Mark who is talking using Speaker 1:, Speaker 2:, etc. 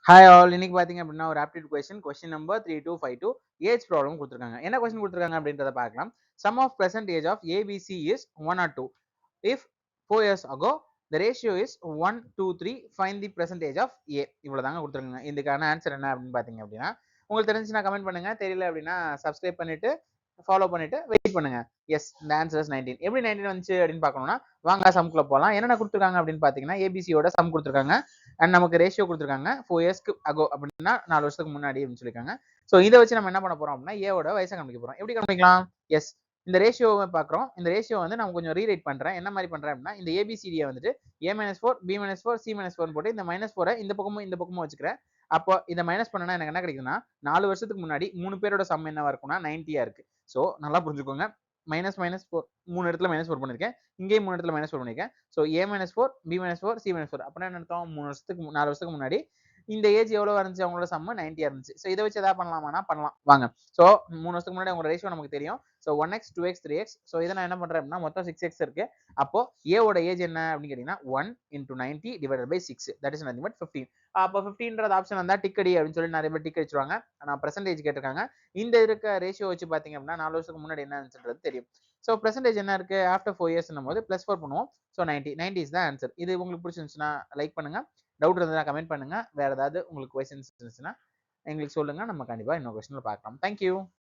Speaker 1: Hi all, இன்னைக்கு பார்த்தீங்க அப்படின்னா ஒரு aptitude question number 3252 age problem கொடுத்துருக்காங்க. என்ன கொஸ்டின் கொடுத்துருக்காங்க அப்படின்றத பார்க்கலாம். Sum of present age of ABC is 1 or 2. If 4 years ago the ratio is 1 to 3, find the percentage of A. இவ்வளவுதாங்க கொடுத்துருக்காங்க. இதுக்கான ஆன்சர் என்ன அப்படின்னு பார்த்தீங்க அப்படின்னா, உங்களுக்கு தெரிஞ்சுன்னா கமெண்ட் பண்ணுங்க, தெரியல அப்படின்னா சப்ஸ்கிரைப் பண்ணிட்டு ஃபாலோ பண்ணிட்டு வெயிட் பண்ணுங்க. எஸ், இந்த ஆன்சர் இஸ் 19. எப்படி 19 வந்துச்சு அப்படின்னு பார்க்கணும்னா வாங்க சம்குள்ள போகலாம். என்னென்ன கொடுத்துருக்காங்க அப்படின்னு பார்த்தீங்கன்னா ஏபிசியோட சம் கொடுத்துருக்காங்க அண்ட் நமக்கு ரேஷியோ கொடுத்துருக்காங்க 4 இயர்ஸ்க்கு அகோ அப்படின்னா 4 வருஷத்துக்கு முன்னாடி அப்படின்னு சொல்லியிருக்காங்க. ஸோ இதை வச்சு நம்ம என்ன பண்ண போறோம் அப்படின்னா ஏவோட வயசை கண்டுபிடிக்க போறோம். எப்படி கண்டுபிடிக்கலாம்? எஸ், இந்த ரேஷியோவை பார்க்குறோம். இந்த ரேஷியோ வந்து நான் கொஞ்சம் ரீரைட் பண்றேன். என்ன மாதிரி பண்றேன் அப்படின்னா இந்த ஏபிசிடியை வந்துட்டு A-4 B-4 C-4 போட்டு இந்த -4 இந்த பக்கமும் வச்சுக்கிறேன். அப்போ இதை மைனஸ் பண்ணனா எனக்கு என்ன கிடைக்குதுன்னா 4 வருஷத்துக்கு முன்னாடி 3 பேரோட சம் என்னவா இருக்கும்னா 90 இருக்கு. ஸோ நல்லா புரிஞ்சுக்கோங்க. -4 3 இடத்துல -4 பண்ணிருக்கேன். இங்கேயும் 3 இடத்துல -4 பண்ணிருக்கேன். ஸோ A-4 B-4 C-4 அப்படின்னா என்ன அர்த்தம்? 4 வருஷத்துக்கு முன்னாடி இந்த ஏஜ் எவ்வளவு இருந்துச்சு? அவங்களோட சம்ம 90 இருந்துச்சு. ஸோ இதை வச்சு எதாவது பண்ணலாமானா பண்ணலாம் வாங்க. ஸோ 3 வருஷத்துக்கு முன்னாடி அவங்க ரேஷியோ நமக்கு தெரியும். So 1x 2x 3x. So இதை நான் என்ன பண்றேன் அப்படின்னா மொத்தம் 6x இருக்கு. அப்போ ஏவோட ஏஜ் என்ன அப்படின்னு கேட்டீங்கன்னா 1 into 90 divided by 6, that is nothing but 15. அப்போ 15ன்றது ஆப்ஷன் வந்தா டிக் அடி அப்படின்னு சொல்லி நிறைய பேர் டிக் அடிச்சிருவாங்க. ஆனால் பெர்சன்டேஜ் கேட்டிருக்காங்க. இந்த இருக்க ரேஷியோ வச்சு பாத்தீங்க அப்படின்னா 4 வருஷத்துக்கு முன்னாடி என்ன இருந்துச்சுன்றது தெரியும். ஸோ பெர்சன்டேஜ் என்ன இருக்கு? ஆஃப்டர் 4 இயர்ஸ் போது +4 பண்ணுவோம். ஸோ 90 இஸ் தான் ஆன்சர். இது உங்களுக்கு பிடிச்சிருந்துச்சுன்னா லைக் பண்ணுங்க. டவுட் இருந்தா கமெண்ட் பண்ணுங்க. வேற ஏதாவது உங்களுக்கு கொஸ்டின்ஸ் இருந்துச்சுன்னா எங்களுக்கு சொல்லுங்க. நம்ம கண்டிப்பா இன்னொரு கொஸ்டின்ல பார்க்கலாம். தேங்க்யூ.